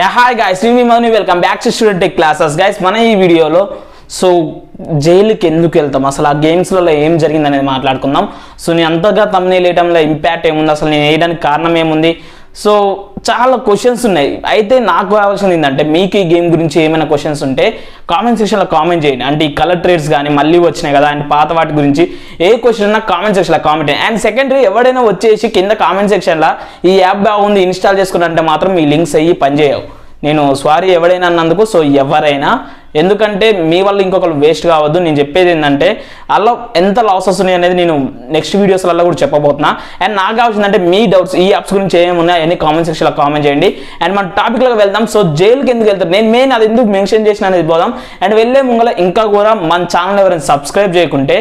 Hi guys, welcome back to student tech classes. Guys, మన ఈ వీడియోలో జైలుకి ఎందుకు వెళ్తాం, అసలు ఆ గేమ్స్లలో ఏం జరిగింది అనేది మాట్లాడుకుందాం. నేను అంతగా తమ్నెయిల్ వేయడంలో ఇంపాక్ట్ ఏముంది, అసలు నేను వేయడానికి కారణం ఏముంది, చాలా క్వశ్చన్స్ ఉన్నాయి. అయితే నాకు కావాల్సింది ఏంటంటే, మీకు ఈ గేమ్ గురించి ఏమైనా క్వశ్చన్స్ ఉంటే కామెంట్ సెక్షన్లో కామెంట్ చేయండి. అంటే ఈ కలర్ ట్రేడ్స్ కానీ మళ్ళీ వచ్చినాయి కదా, అండ్ పాత వాటి గురించి ఏ క్వశ్చన్ ఉన్నా కామెంట్ సెక్షన్లో కామెంట్ చేయండి. అండ్ సెకండరీ, ఎవడైనా వచ్చేసి కింద కామెంట్ సెక్షన్లో ఈ యాప్ బాగుంది ఇన్స్టాల్ చేసుకుంటే మాత్రం మీ లింక్స్ అయ్యి పనిచేయవు. నేను సారీ ఎవడైనా అన్నందుకు. ఎవరైనా, ఎందుకంటే మీ వల్ల ఇంకొకరు వేస్ట్ కావద్దు. నేను చెప్పేది ఏంటంటే, అలా ఎంత లాసెస్ ఉన్నాయి అనేది నేను నెక్స్ట్ వీడియోస్లలో కూడా చెప్పబోతున్నా. అండ్ నాకు కావాల్సిందంటే మీ డౌట్స్ ఈ యాప్స్ గురించి ఏమున్నాయి అని కామెంట్ సెక్షన్లో కామెంట్ చేయండి. అండ్ మన టాపిక్లోకి వెళ్దాం. జైలుకి ఎందుకు వెళ్తారు, నేను మెయిన్ అది ఎందుకు మెన్షన్ చేసిన అనేది పోదాం. అండ్ వెళ్ళే ముంగల ఇంకా కూడా మన ఛానల్ ఎవరైనా సబ్స్క్రైబ్ చేయకుంటే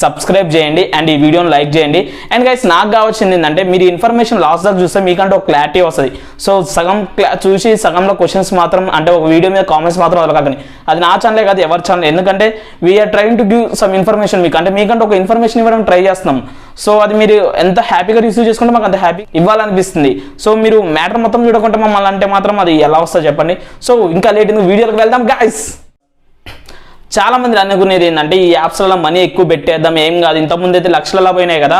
సబ్స్క్రైబ్ చేయండి అండ్ ఈ వీడియోని లైక్ చేయండి. అండ్ గైస్, నాకు కావాల్సింది ఏంటంటే, మీరు ఇన్ఫర్మేషన్ లాస్ట్ దాకా చూస్తే మీకంటే ఒక క్లారిటీ వస్తుంది. సగం చూసి సగంలో క్వశ్చన్స్ మాత్రం, అంటే ఒక వీడియో మీద కామెంట్స్ మాత్రం వదలకండి. అది నా ఛానలే కాదు, ఎవరి ఛానల్. ఎందుకంటే we're trying to give some information మీకు, అంటే మీకంటే ఒక ఇన్ఫర్మేషన్ ఇవ్వడానికి ట్రై చేస్తున్నాం. అది మీరు ఎంత హ్యాపీగా రిసీవ్ చేసుకుంటే మాకు అంత హ్యాపీ ఇవ్వాలనిపిస్తుంది. మీరు మ్యాటర్ మొత్తం చూడకుంటే మమ్మల్ని అంటే మాత్రం అది ఎలా వస్తుందో చెప్పండి. ఇంకా లేట్ ఎందుకు, వీడియోకి వెళ్దాం గైస్. చాలా మంది అనుకునేది ఏంటంటే, ఈ యాప్స్లలో మనీ ఎక్కువ పెట్టేద్దాం, ఏం కాదు, ఇంతకుముందు అయితే లక్షలలో పోయినాయి కదా,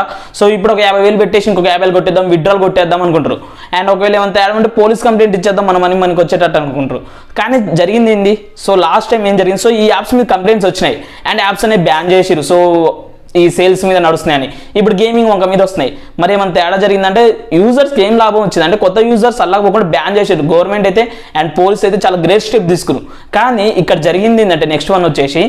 ఇప్పుడు ఒక 50,000 పెట్టేసి ఇంకొక 50,000 కొట్టేద్దాం, విత్డ్రాల్ కొట్టేద్దాం అనుకుంటారు. అండ్ ఒకవేళ ఏమంతా అంటే పోలీస్ కంప్లైంట్ ఇచ్చేద్దాం, మన మనీ మనకి వచ్చేటట్టు అనుకుంటారు. కానీ జరిగింది ఏంది, లాస్ట్ టైం ఏం జరిగింది, ఈ యాప్స్ మీద కంప్లైంట్స్ వచ్చినాయి అండ్ యాప్స్ అనేవి బ్యాన్ చేసిరు. ఈ సేల్స్ మీద నడుస్తున్నాయని ఇప్పుడు గేమింగ్ వంక మీద వస్తున్నాయి. మరి ఏమైనా తేడా జరిగిందంటే, యూజర్స్కి ఏం లాభం వచ్చింది అంటే, కొత్త యూజర్స్ అల్లాకపోకుండా బ్యాన్ చేసారు గవర్నమెంట్ అయితే అండ్ పోలీస్ అయితే చాలా గ్రేట్ స్టెప్ తీసుకున్నారు. కానీ ఇక్కడ జరిగింది ఏంటంటే, నెక్స్ట్ వన్ వచ్చేసి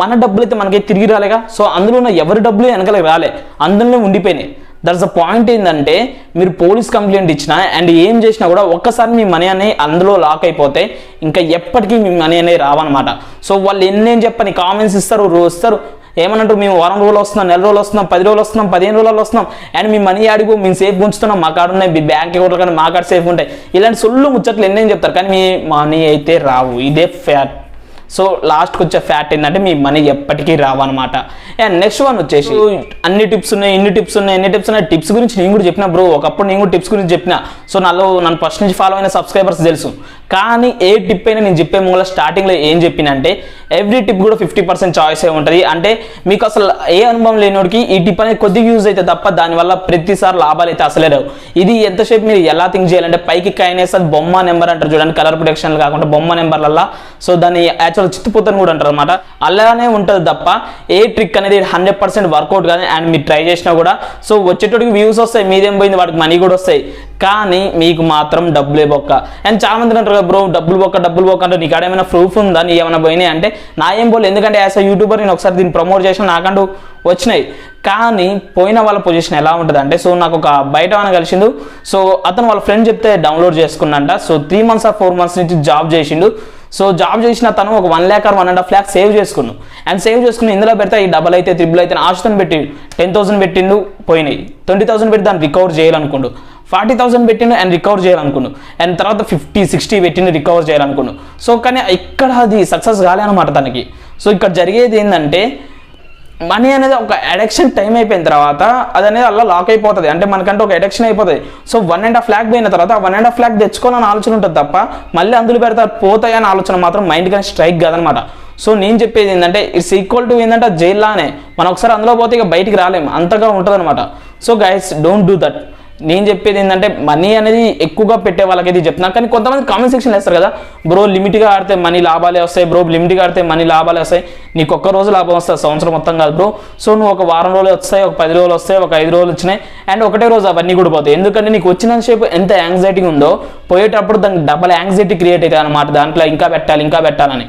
మన డబ్బులు అయితే మనకి తిరిగి రాలేగా. అందులో ఉన్న ఎవరి డబ్బులు వెనకాలకి రాలే, అందులోనే ఉండిపోయినాయి. That's the point. ఏంటంటే, మీరు పోలీస్ కంప్లైంట్ ఇచ్చినా అండ్ ఏం చేసినా కూడా ఒక్కసారి మీ మనీ అనేది అందులో లాక్ అయిపోతే ఇంకా ఎప్పటికీ మీ మనీ అనేది రావన్నమాట. వాళ్ళు ఎన్నేం చెప్పని కామెంట్స్ ఇస్తారు, వస్తారు, ఏమనంటారు, మేము వారం రోజులు వస్తున్నాం, నెల రోజులు వస్తున్నాం, 10 రోజులు వస్తున్నాం, 15 రోజులు వస్తున్నాం, అండ్ మీ మనీ ఆడిపో, మేము సేఫ్ ఉంచుతున్నాం, మా కార్డు ఉన్నాయి, మీ బ్యాంక్ అకౌంట్లో కానీ మా కార్డు సేఫ్ ఉంటాయి, ఇలాంటి సొల్లు ముచ్చట్లు ఎన్నేం చెప్తారు, కానీ మీ మనీ అయితే రావు. ఇదే ఫ్యాక్ట్. లాస్ట్కి వచ్చే ఫ్యాక్ట్ ఏంటంటే, మీ మనీ ఎప్పటికీ రావన్నమాట. అండ్ నెక్స్ట్ వన్ వచ్చేసి, అన్ని టిప్స్ ఉన్నాయి, ఎన్ని టిప్స్ ఉన్నాయి. టిప్స్ గురించి నేను కూడా చెప్పిన బ్రో, ఒకప్పుడు నేను కూడా టిప్స్ గురించి చెప్పిన. నన్ను ఫస్ట్ నుంచి ఫాలో అయిన సబ్స్క్రైబర్స్ తెలుసు. కానీ ఏ టిప్ అయినా నేను చెప్పే ముందు స్టార్టింగ్లో ఏం చెప్పినంటే, ఎవ్రీ టిప్ కూడా 50% చాయిస్ ఉంటుంది. అంటే మీకు అసలు ఏ అనుభవం లేనివాడికి ఈ టిప్ అనేది కొద్దిగా యూజ్ అయితే తప్ప దానివల్ల ప్రతిసారి లాభాలు అయితే అసలే రావు. ఇది ఎంతసేపు మీరు ఎలా థింక్ చేయాలంటే, పైకి కైనేస్తారు బొమ్మ నెంబర్ అంటారు చూడండి, కలర్ ప్రొటెక్షన్ కాకుండా బొమ్మ నెంబర్లల్లా దాన్ని యాక్చువల్ చిత్తుపోతని కూడా అంటారు అనమాట. అలానే ఉంటుంది తప్ప ఏ ట్రిక్ అనేది 100% వర్కౌట్ కాదు. అండ్ మీరు ట్రై చేసినా కూడా వచ్చేటోడికి వ్యూస్ వస్తాయి, మీదేం పోయింది, వాడికి మనీ కూడా వస్తాయి, కానీ మీకు మాత్రం డబ్బులే బొక్క. అండ్ చాలా మంది అంటారు కదా, బ్రో డబ్బులు బొక్క అంటే నీకు ఏమైనా ప్రూఫ్ ఉందా, నీ ఏమైనా పోయినాయి అంటే, నా ఏం పోలేదు. ఎందుకంటే యాజ్ అ యూట్యూబర్ నేను ఒకసారి దీన్ని ప్రమోట్ చేసిన, నాకంటూ వచ్చినాయి. కానీ పోయిన వాళ్ళ పొజిషన్ ఎలా ఉంటుంది అంటే, నాకు ఒక బయట అని కలిసిండు. అతను వాళ్ళ ఫ్రెండ్ చెప్తే డౌన్లోడ్ చేసుకున్నంట. 3 months or 4 months నుంచి జాబ్ చేసిండు. జాబ్ చేసిన తను ఒక 1 lakh or 1.5 lakh సేవ్ చేసుకున్నాను. అండ్ సేవ్ చేసుకుని ఇందులో పెడితే ఈ డబల్ అయితే త్రిబుల్ అయితే ఆశతో పెట్టిండు. 10,000 పెట్టిండు, పోయినాయి. 20,000 పెట్టి దాన్ని రికవర్ చేయాలనుకుండు. 40,000 పెట్టిండు అండ్ రికవర్ చేయాలనుకున్నాను. అండ్ తర్వాత 50-60 పెట్టిండు, రికవర్ చేయాలనుకున్నాను. కానీ ఇక్కడ అది సక్సెస్ కాలే అనమాట తనకి. ఇక్కడ జరిగేది ఏంటంటే, మనీ అనేది ఒక అడిక్షన్ టైం అయిపోయిన తర్వాత అది అనేది అలా లాక్ అయిపోతుంది. అంటే మనకంటే ఒక అడిక్షన్ అయిపోతుంది. 1.5 lakh పోయిన తర్వాత 1.5 lakh తెచ్చుకోవాలని ఆలోచన ఉంటుంది తప్ప మళ్ళీ అందులో పెడతారు పోతాయని ఆలోచన మాత్రం మైండ్ కానీ స్ట్రైక్ కాదనమాట. నేను చెప్పేది ఏంటంటే, ఇట్స్ ఈక్వల్ టు ఏంటంటే జైల్లానే, మనం ఒకసారి అందులో పోతే ఇక బయటికి రాలేము, అంతగా ఉంటుంది అనమాట. Guys, don't do that. నేను చెప్పేది ఏంటంటే, మనీ అనేది ఎక్కువగా పెట్టే వాళ్ళకైతే చెప్తున్నాను. కానీ కొంతమంది కామెంట్ సెక్షన్ వేస్తారు కదా, బ్రో లిమిట్గా ఆడితే మనీ లాభాలే వస్తాయి, బ్రో లిమిట్గా ఆడితే మనీ లాభాలే వస్తాయి, నీకు ఒక్క రోజు లాభం వస్తుంది, సంవత్సరం మొత్తం కాదు బ్రో. నువ్వు ఒక వారం రోజులు వస్తాయి, ఒక 10 రోజులు వస్తాయి, ఒక 5 రోజులు వచ్చినాయి, అండ్ ఒకటే రోజు అవన్నీ కూడా పోతాయి. ఎందుకంటే నీకు వచ్చినంత సేపు ఎంత యాంగ్జైటీ ఉందో, పోయేటప్పుడు దానికి డబల్ యాంగ్జైటీ క్రియేట్ అవుతుంది అనమాట. దాంట్లో ఇంకా పెట్టాలని.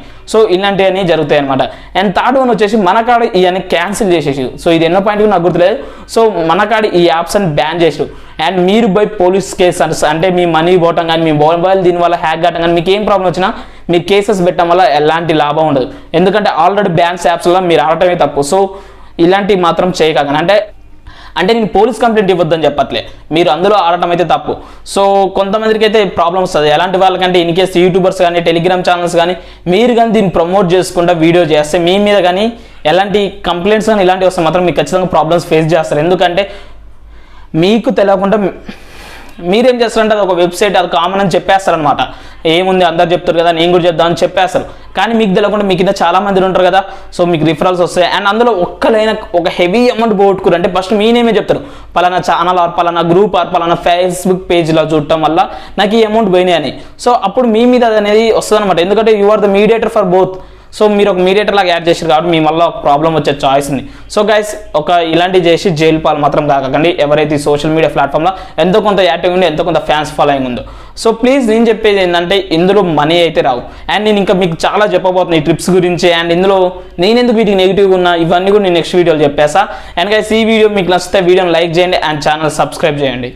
ఇలాంటివన్నీ జరుగుతాయి అనమాట. అండ్ థర్డ్ వన్ వచ్చేసి, మన కాడ ఇవన్నీ క్యాన్సిల్ చేసేసి. ఇది ఎన్నో పాయింట్ నాకు గుర్తులేదు. మన కాడ ఈ యాప్స్ అని బ్యాన్ చేసారు. అండ్ మీరు బై పోలీస్ కేసెస్ అంటే మీ మనీ పోవటం కానీ, మీ మొబైల్ దీనివల్ల హ్యాక్ కావటం కానీ, మీకు ఏం ప్రాబ్లం వచ్చినా మీరు కేసెస్ పెట్టడం వల్ల ఎలాంటి లాభం ఉండదు. ఎందుకంటే ఆల్రెడీ బ్యాన్స్ యాప్స్లో మీరు ఆడటమే తప్పు. ఇలాంటివి మాత్రం చేయకండి. అంటే నేను పోలీస్ కంప్లైంట్ ఇవ్వద్దని చెప్పట్లే, మీరు అందులో ఆడటం అయితే తప్పు. కొంతమందికి అయితే ప్రాబ్లమ్ వస్తుంది. ఎలాంటి వాళ్ళకంటే, ఇన్ కేసు యూట్యూబర్స్ కానీ, టెలిగ్రామ్ ఛానల్స్ కానీ, మీరు కానీ దీన్ని ప్రమోట్ చేసుకుంటా వీడియో చేస్తే మీ మీద కానీ ఎలాంటి కంప్లైంట్స్ కానీ ఇలాంటివి వస్తే మాత్రం మీకు ఖచ్చితంగా ప్రాబ్లమ్స్ ఫేస్ చేస్తారు. ఎందుకంటే మీకు తెలియకుండా మీరేం చేస్తారంటే అది ఒక వెబ్సైట్, అది కామన్ అని చెప్పేస్తారనమాట. ఏముంది అందరు చెప్తారు కదా, నేను కూడా చెప్దామని చెప్పేస్తారు. కానీ మీకు తెలియకుండా మీ కింద చాలా మంది ఉంటారు కదా, సో మీకు రిఫరల్స్ వస్తాయి. అండ్ అందులో ఒక్కలైనా ఒక హెవీ అమౌంట్ పోగొట్టుకురు అంటే ఫస్ట్ మీ నేమే చెప్తారు, పలానా ఛానల్ ఆర్ పలానా గ్రూప్ ఆర్ పలానా ఫేస్బుక్ పేజ్లో చూడటం వల్ల నాకు ఈ అమౌంట్ పోయినాయి అని. సో అప్పుడు మీ మీద అది అనేది వస్తుంది అనమాట. ఎందుకంటే you are the mediator for both. So మీరు ఒక మీడియేటర్ లాగా యాడ్ చేశారు కాబట్టి మీ వల్ల ఒక ప్రాబ్లం వచ్చే ఛాయిస్ ఉంది. సో గైస్ ఇలాంటివి చేసి జైలు పాలు మాత్రం కాకండి. ఎవరైతే ఈ సోషల్ మీడియా ప్లాట్ఫామ్లో ఎంతో కొంత యాక్టివ్ ఉండి ఎంతో కొంత ఫ్యాన్స్ ఫాలోయింగ్ ఉందో, సో ప్లీజ్ నేను చెప్పేది ఏంటంటే ఇందులో మనీ అయితే రావు. అండ్ నేను ఇంకా మీకు చాలా చెప్పబోతున్నాను ఈ ట్రిప్స్ గురించి. అండ్ ఇందులో నేను ఎందుకు వీటికి నెగిటివ్గా ఉన్నా ఇవన్నీ కూడా నేను నెక్స్ట్ వీడియోలో చెప్పేసా. అండ్ గైస్ ఈ వీడియో మీకు నచ్చితే వీడియోని లైక్ చేయండి అండ్ ఛానల్ సబ్స్క్రైబ్ చేయండి.